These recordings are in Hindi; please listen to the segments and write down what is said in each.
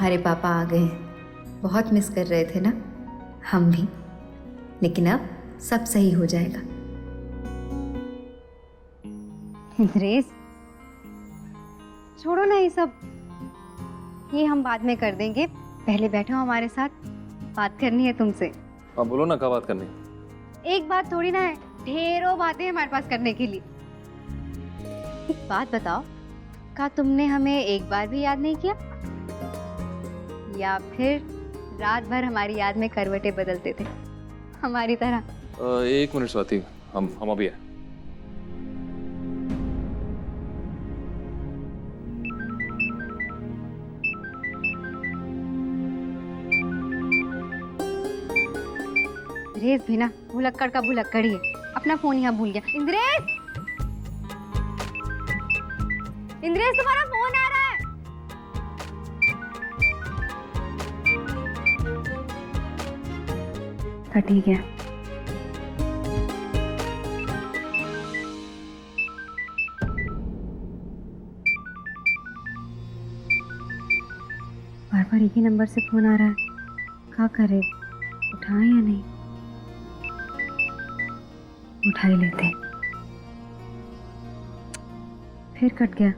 तुम्हारे पापा आ गए हैं। बहुत मिस कर रहे थे ना, हम भी। लेकिन अब सब सही हो जाएगा। इंद्रेश, छोड़ो ना ये सब, ये हम बाद में कर देंगे। पहले बैठो हमारे साथ, बात करनी है तुमसे। हाँ बोलो ना, क्या बात करनी? एक बात थोड़ी ना है, ढेरों बातें हमारे पास करने के लिए। एक बात बताओ, क्या तुमने हमें एक बार भी याद नहीं किया, या फिर रात भर हमारी याद में करवटें बदलते थे हमारी तरह? 1 मिनट स्वाति, हम अभी है। इंद्रेश भी ना भुलक्कड़ का भुलक्कड़ ही है, अपना फोन यहाँ भूल गया। इंद्रेश, इंद्रेश तुम्हारा फोन आ रहा है। हाँ ठीक है। बार बार एक ही नंबर से फोन आ रहा है, क्या करे, उठाए या नहीं? उठा ही लेते। फिर कट गया।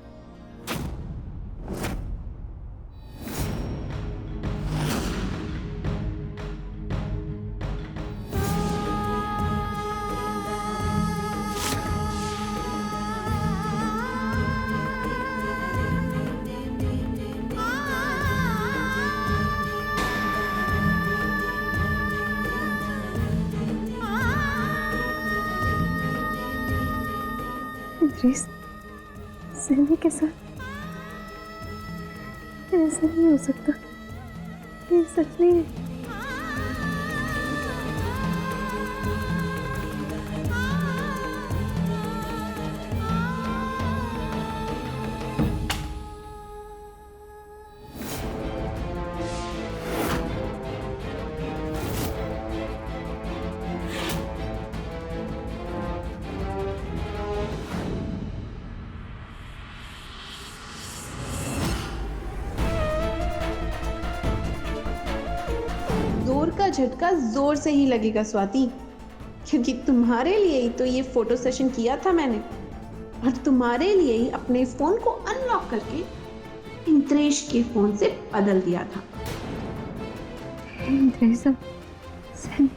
इंद्रेश, सैमी के साथ ऐसा नहीं हो सकता, ये सच नहीं है। जोर का झटका जोर से ही लगेगा स्वाति, क्योंकि तुम्हारे लिए ही तो ये फोटो सेशन किया था मैंने, और तुम्हारे लिए ही अपने फोन को अनलॉक करके इंद्रेश के फोन से बदल दिया था। इंद्रेश, सैमी,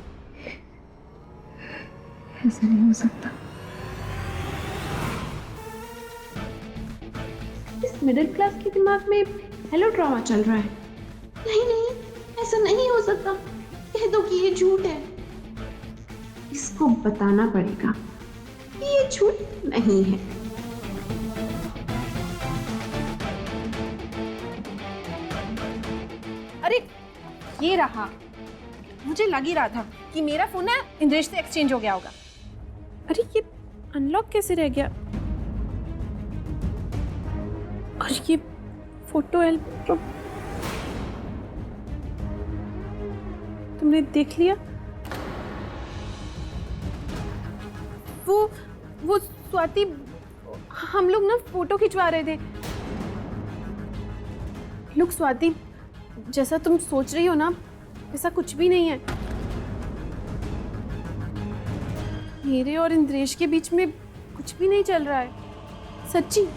ऐसा नहीं हो सकता। इस मिडिल क्लास के दिमाग में हेलो ड्रामा चल रहा है। नहीं नहीं, ऐसा नहीं हो सकता, कह दो कि ये झूठ है। इसको बताना पड़ेगा कि ये झूठ नहीं है। अरे ये रहा, मुझे लग ही रहा था कि मेरा फोन ना इंद्रेश से एक्सचेंज हो गया होगा। अरे ये अनलॉक कैसे रह गया? और ये फोटो एल्बम तुमने देख लिया? वो स्वाति, हम लोग ना फोटो खिंचवा रहे थे। लुक स्वाति, जैसा तुम सोच रही हो ना, ऐसा कुछ भी नहीं है। मेरे और इंद्रेश के बीच में कुछ भी नहीं चल रहा है, सच्ची।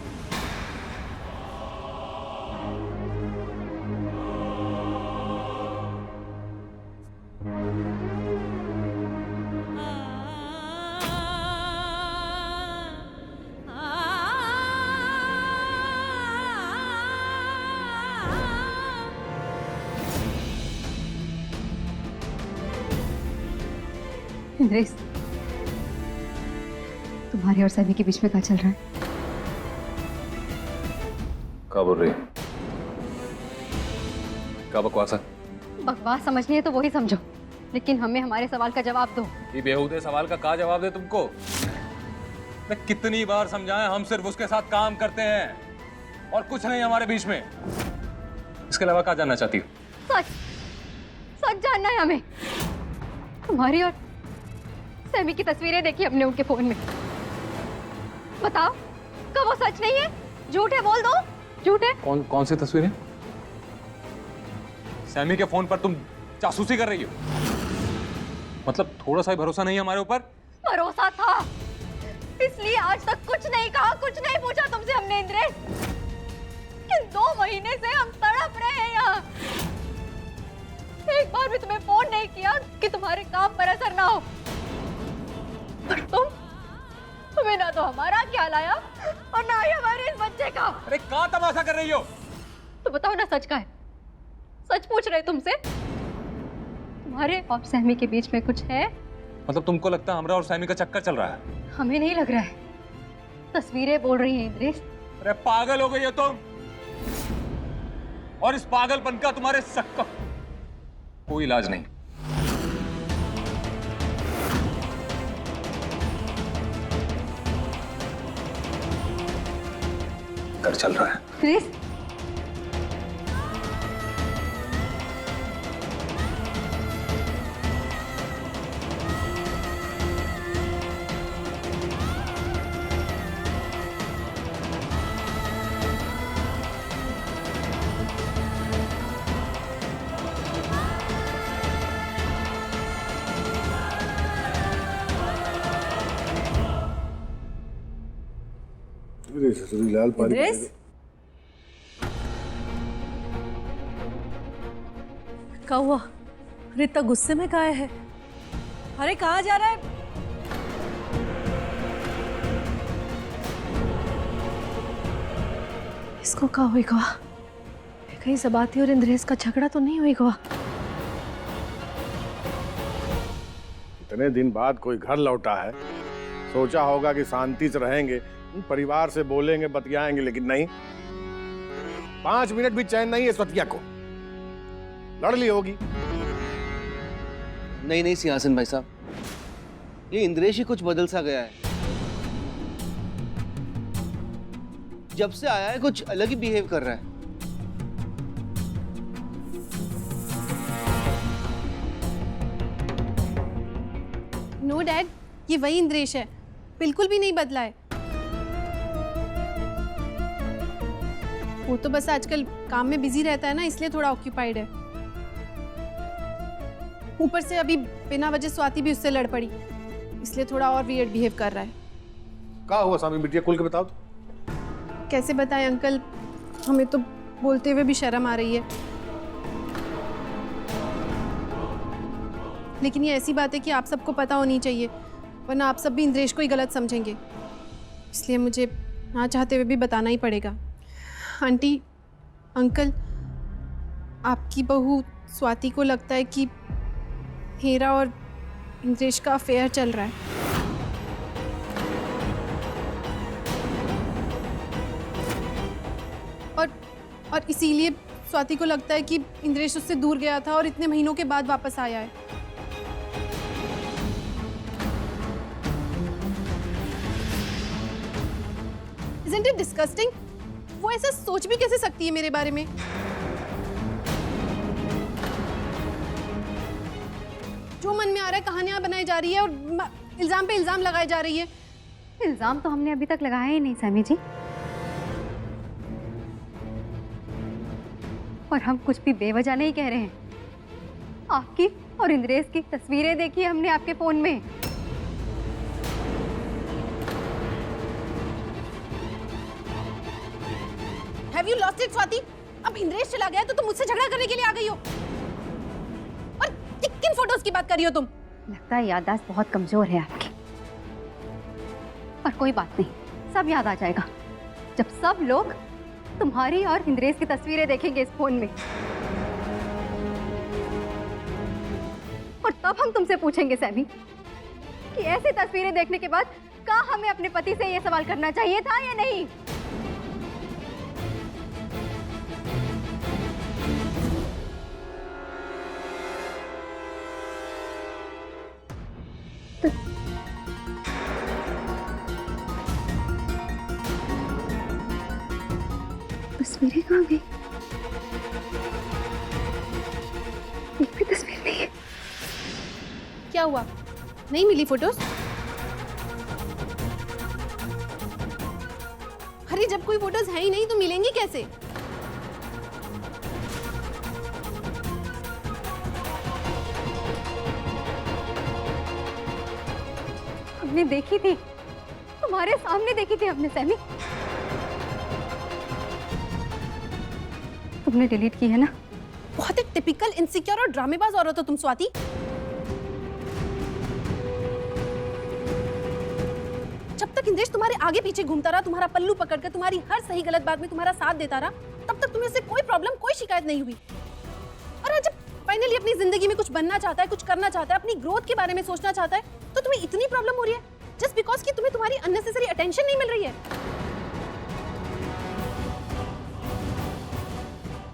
इंद्रेश, तुम्हारे और सैमी के बीच में क्या चल रहा है? क्या बोल रही है? क्या बकवास है? बकवास समझनी है तो वही समझो, लेकिन हमें हमारे सवाल का जवाब दो। ये बेहूदे सवाल का क्या जवाब दे तुमको? मैं कितनी बार समझाएं, हम सिर्फ उसके साथ काम करते हैं और कुछ नहीं हमारे बीच में। इसके अलावा क्या जानना चाहती हो? सच सच जानना है हमें। तुम्हारी और सैमी की तस्वीरें देखी हमने उनके फोन में। बताओ, क्या वो सच नहीं है? झूठ है, बोल दो। झूठ है? कौन सी तस्वीरें? सैमी के फोन पर तुम जासूसी कर रही हो? मतलब थोड़ा सा ही भरोसा नहीं है हमारे ऊपर? भरोसा था, इसलिए आज तक कुछ नहीं कहा, कुछ नहीं पूछा तुमसे हमने इंद्रेश। कि 2 महीने से हम तड़प रहे हैं यहाँ। एक बार भी तुम्हें फोन नहीं किया कि तुम्हारे काम पर असर ना हो। और तुम्हें ना तो हमारा ख्याल आया और ना ही हमारे इस बच्चे का। अरे कहाँ तमाशा कर रही हो? तो बताओ ना, सच का है? सच पूछ रहे तुमसे। तुम्हारे और सैमी के बीच में कुछ है? मतलब तुमको लगता है हमरा और सैमी का चक्कर चल रहा है? हमें नहीं लग रहा है, तस्वीरें बोल रही हैं इंद्रेश। अरे पागल हो गई हो तुम, और इस पागलपन का तुम्हारे शक का कोई इलाज नहीं। कर चल रहा है इंद्रेश, लाल पानी इंद्रेश, क्या हुआ? अरे इतना गुस्से में काहे है? अरे कहाँ जा रहा है? इसको क्या होएगा? कहीं सबाती और इंद्रेश का झगड़ा तो नहीं होएगा? इतने दिन बाद कोई घर लौटा है, सोचा होगा कि शांति से रहेंगे, परिवार से बोलेंगे, बतियाएंगे, लेकिन नहीं। 5 मिनट भी चैन नहीं है सतिया को। लड़ ली होगी। नहीं नहीं सिंहासन भाई साहब, ये इंद्रेश ही कुछ बदल सा गया है। जब से आया है कुछ अलग ही बिहेव कर रहा है। नो डैड, ये वही इंद्रेश है, बिल्कुल भी नहीं बदला है। वो तो बस आजकल काम में बिजी रहता है ना, इसलिए थोड़ा ऑक्यूपाइड है। ऊपर से अभी बिना वजह स्वाति भी उससे लड़ पड़ी, इसलिए थोड़ा और वियर्ड बिहेव कर रहा है। क्या हुआ स्वामी, बिटिया खुल के बताओ तो। कैसे बताएं अंकल, हमें तो बोलते हुए भी शर्म आ रही है। लेकिन ये ऐसी बात है कि आप सबको पता होनी चाहिए, वरना आप सब भी इंद्रेश को ही गलत समझेंगे। इसलिए मुझे ना चाहते हुए भी बताना ही पड़ेगा। आंटी, अंकल, आपकी बहू स्वाति को लगता है कि मेरा और इंद्रेश का अफेयर चल रहा है। और इसीलिए स्वाति को लगता है कि इंद्रेश उससे दूर गया था और इतने महीनों के बाद वापस आया है। Isn't it disgusting? वो ऐसा सोच भी कैसे सकती है मेरे बारे में? जो मन में आ रहा है कहानियां बनाई जा रही है और इल्जाम पे इल्जाम लगाई जा रही है। इल्जाम तो हमने अभी तक लगाया ही नहीं सैमी जी, और हम कुछ भी बेवजह नहीं कह रहे हैं। आपकी और इंद्रेश की तस्वीरें देखी हमने आपके फोन में। Have you lost it, Swati? अब इंद्रेश चला गया तो तुम मुझसे झगड़ा करने के लिए आ गई हो। और किन फोटोज की बात कर रही हो तुम? लगता है याददाश्त बहुत कमजोर है आपकी। पर कोई बात नहीं, सब याद आ जाएगा जब सब लोग तुम्हारी और इंद्रेश की तस्वीरें देखेंगे इस फोन में। और तब हम तुमसे पूछेंगे सैमी कि ऐसी तस्वीरें देखने के बाद क्या हमें अपने पति से ये सवाल करना चाहिए था या नहीं। तस्वीरें कहाँ गई? एक भी तस्वीर नहीं है। क्या हुआ, नहीं मिली फोटोज? अरे जब कोई फोटोज है ही नहीं तो मिलेंगी कैसे? हमने देखी थी, तुम्हारे सामने देखी थी हमने सैमी। तुमने डिलीट की है ना? बहुत एक टिपिकल इनसिक्योर और ड्रामेबाज औरत हो तुम स्वाति। जब तक इंद्रेश तुम्हारे आगे पीछे घूमता रहा, तुम्हारा पल्लू पकड़कर तुम्हारी हर सही गलत बात में तुम्हारा साथ देता रहा, तब तक तुम्हें उससे कोई प्रॉब्लम, कोई शिकायत नहीं हुई। और आज जब फाइनली अपनी जिंदगी में कुछ बनना चाहता है, कुछ करना चाहता है, अपनी ग्रोथ के बारे में सोचना चाहता है, तो तुम्हें इतनी प्रॉब्लम हो रही है जस्ट बिकॉज कि तुम्हें तुम्हारी अननेसेसरी अटेंशन नहीं मिल रही है।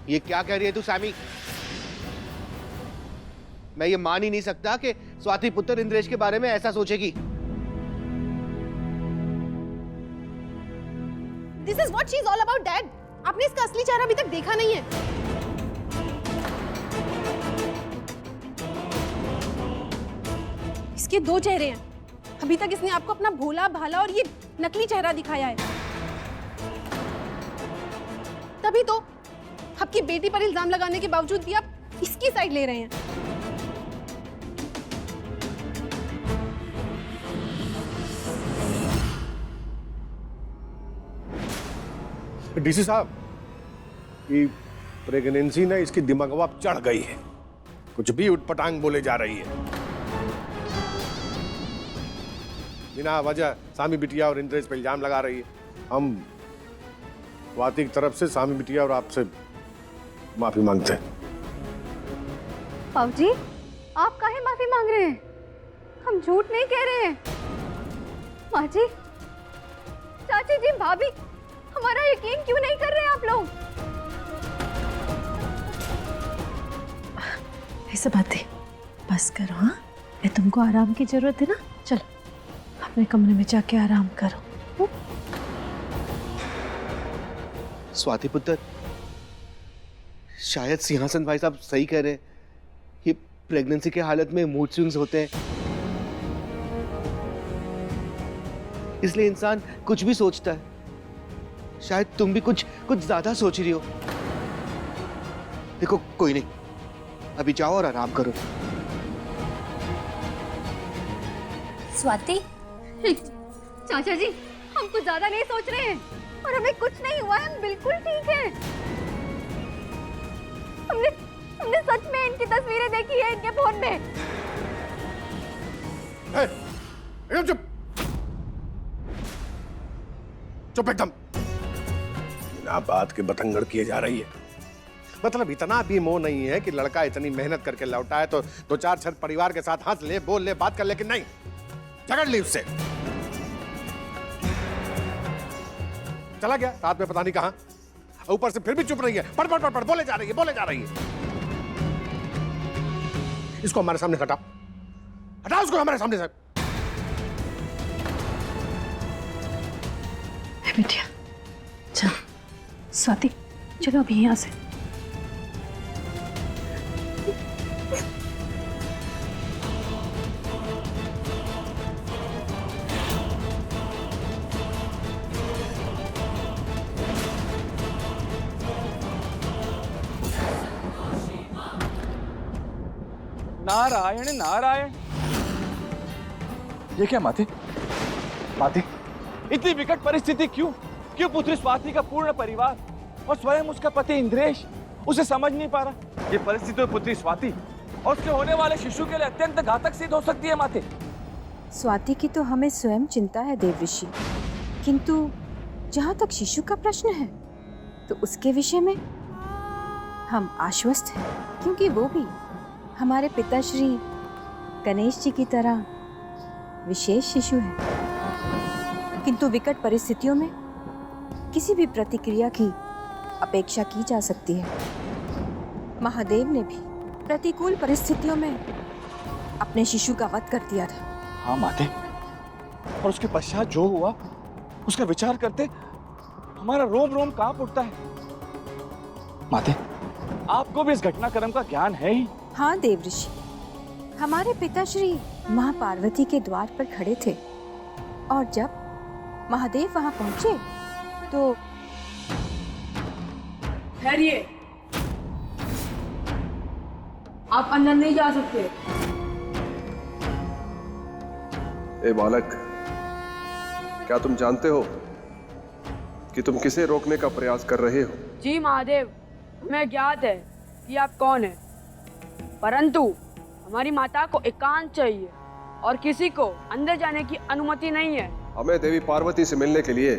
ये क्या कह रही है तू सैमी? मैं ये मान ही नहीं सकता कि स्वाति पुत्र इंद्रेश के बारे में ऐसा सोचेगी। This is what she is all about, Dad. आपने इसका असली चेहरा अभी तक देखा नहीं है। इसके दो चेहरे हैं। अभी तक इसने आपको अपना भोला भाला और ये नकली चेहरा दिखाया है। तभी तो आपकी बेटी पर इल्जाम लगाने के बावजूद भी आप इसकी साइड ले रहे हैं। डीसी साहब, ये प्रेगनेंसी ने इसकी दिमागवा चढ़ गई है, कुछ भी उटपटांग बोले जा रही है। बिना वजह सामी बिटिया और इंद्रेश पे इल्जाम लगा रही है। हम स्वाति की तरफ से सामी बिटिया और आपसे माफी मांगते हैं। बाबूजी, आप काहे माफी मांग रहे हैं? हम झूठ नहीं कह रहे हैं। माँ जी, चाची जी, भाभी, हमारा यकीन क्यों नहीं कर रहे हैं आप लोग? ऐसा बातें बस करो। हाँ, ये तुमको आराम की जरूरत है ना, चलो अपने कमरे में जाके आराम करो। स्वाति पुत्र, शायद सिंहासन भाई साहब सही कह रहे हैं। ये प्रेगनेंसी के हालत में मूड स्विंग्स होते हैं, इसलिए इंसान कुछ भी सोचता है। शायद तुम भी कुछ ज्यादा सोच रही हो। देखो, कोई नहीं, अभी जाओ और आराम करो। स्वाति, चाचा जी, हम कुछ ज्यादा नहीं सोच रहे हैं और हमें कुछ नहीं हुआ है, हम बिल्कुल ठीक हैं। हमने सच में इनकी तस्वीरें देखी है इनके फोन में। एकदम चुप, चुप एकदम। बिना बात के बतंगड़ किए जा रही है। मतलब इतना भी मोह नहीं है कि लड़का इतनी मेहनत करके लौटा है तो दो चार छत परिवार के साथ हंस ले, बोल ले, बात कर, लेकिन नहीं, झगड़ ली उससे। चला गया रात में पता नहीं कहां, ऊपर से फिर भी चुप रही है, पढ़ पढ़ पढ़ पढ़ बोले जा रही है, बोले जा रही है। इसको हमारे सामने हटाओ, हटाओ उसको हमारे सामने से। बिटिया, चलो स्वाति, चलो अभी यहाँ से। नारायण नारायण। ये क्या माते? माते, इतनी विकट परिस्थिति क्यों? क्यों पुत्री स्वाति का पूर्ण परिवार और स्वयं उसका पति इंद्रेश उसे समझ नहीं पा रहा? ये परिस्थिति तो पुत्री स्वाति और उसके होने वाले शिशु के लिए अत्यंत घातक सिद्ध हो सकती है माते। स्वाति की तो हमें स्वयं चिंता है देवऋषि, किंतु जहाँ तक शिशु का प्रश्न है तो उसके विषय में हम आश्वस्त हैं, क्योंकि वो भी हमारे पिताश्री गणेश जी की तरह विशेष शिशु है। किंतु विकट परिस्थितियों में किसी भी प्रतिक्रिया की अपेक्षा की जा सकती है। महादेव ने भी प्रतिकूल परिस्थितियों में अपने शिशु का वध कर दिया था। हाँ माते, और उसके पश्चात जो हुआ उसका विचार करते हमारा रोम रोम कांप उठता है। माते, आपको भी इस घटनाक्रम का ज्ञान है ही। हाँ देवऋषि, हमारे पिताश्री मां पार्वती के द्वार पर खड़े थे और जब महादेव वहां पहुंचे तो ठहरिए, आप अंदर नहीं जा सकते। ए बालक, क्या तुम जानते हो कि तुम किसे रोकने का प्रयास कर रहे हो? जी महादेव, हमें ज्ञात है कि आप कौन है, परंतु हमारी माता को एकांत चाहिए और किसी को अंदर जाने की अनुमति नहीं है। हमें देवी पार्वती से मिलने के लिए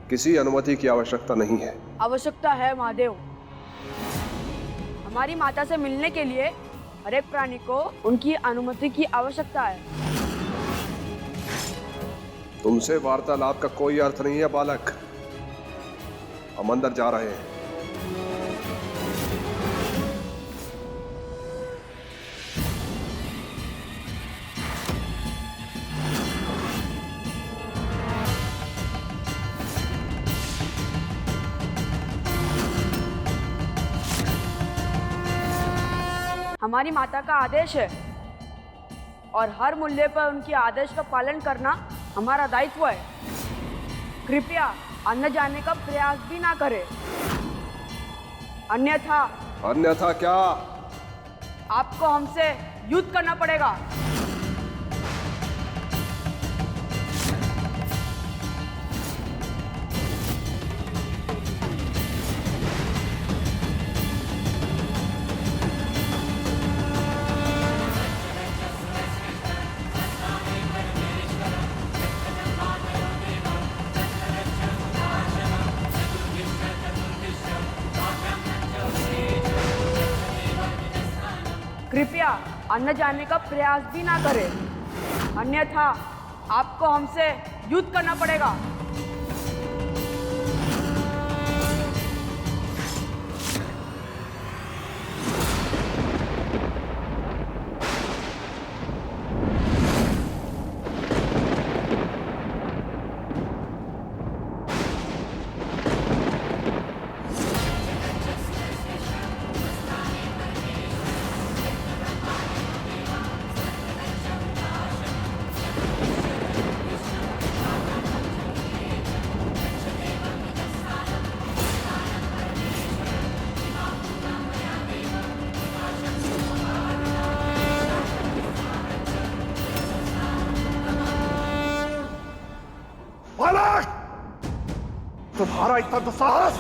किसी अनुमति की आवश्यकता नहीं है। आवश्यकता है महादेव। हमारी माता से मिलने के लिए हर एक प्राणी को उनकी अनुमति की आवश्यकता है। तुमसे वार्तालाप का कोई अर्थ नहीं है बालक। हम अंदर जा रहे हैं। हमारी माता का आदेश है और हर मूल्य पर उनके आदेश का पालन करना हमारा दायित्व है। कृपया अन्य जाने का प्रयास भी ना करें, अन्यथा क्या? आपको हमसे युद्ध करना पड़ेगा। कृपया अन्य जाने का प्रयास भी ना करें, अन्यथा आपको हमसे युद्ध करना पड़ेगा। तुम्हारा इतना दुस्साहस!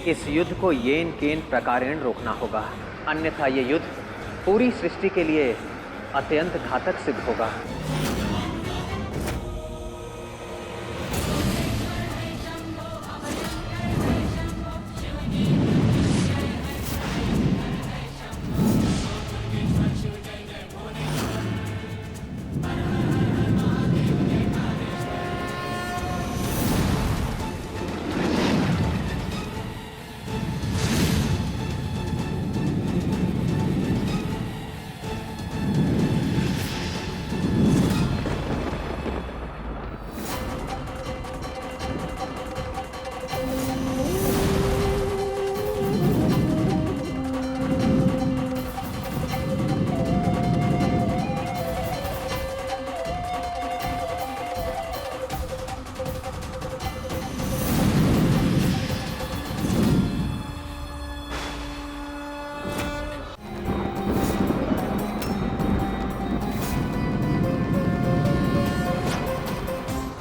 इस युद्ध को येन केन प्रकारेण रोकना होगा, अन्यथा ये युद्ध पूरी सृष्टि के लिए अत्यंत घातक सिद्ध होगा।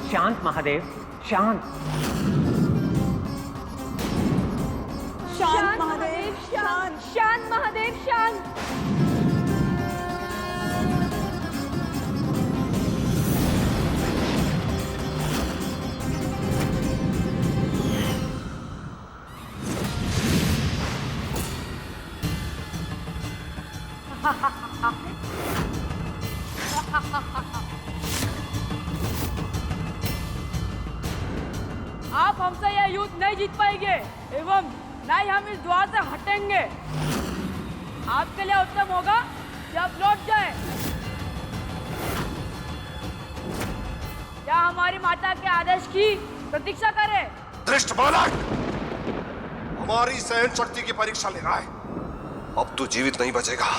शांत महादेव, शांत। शांत महादेव, शांत। शांत महादेव, शांत। आप हमसे यह युद्ध नहीं जीत पाएंगे एवं न ही हम इस द्वार से हटेंगे। आपके लिए उत्तम होगा कि आप लौट जाएं। या हमारी माता के आदेश की प्रतीक्षा करें। दृष्ट बालक, हमारी सहन शक्ति की परीक्षा ले रहा है। अब तू जीवित नहीं बचेगा।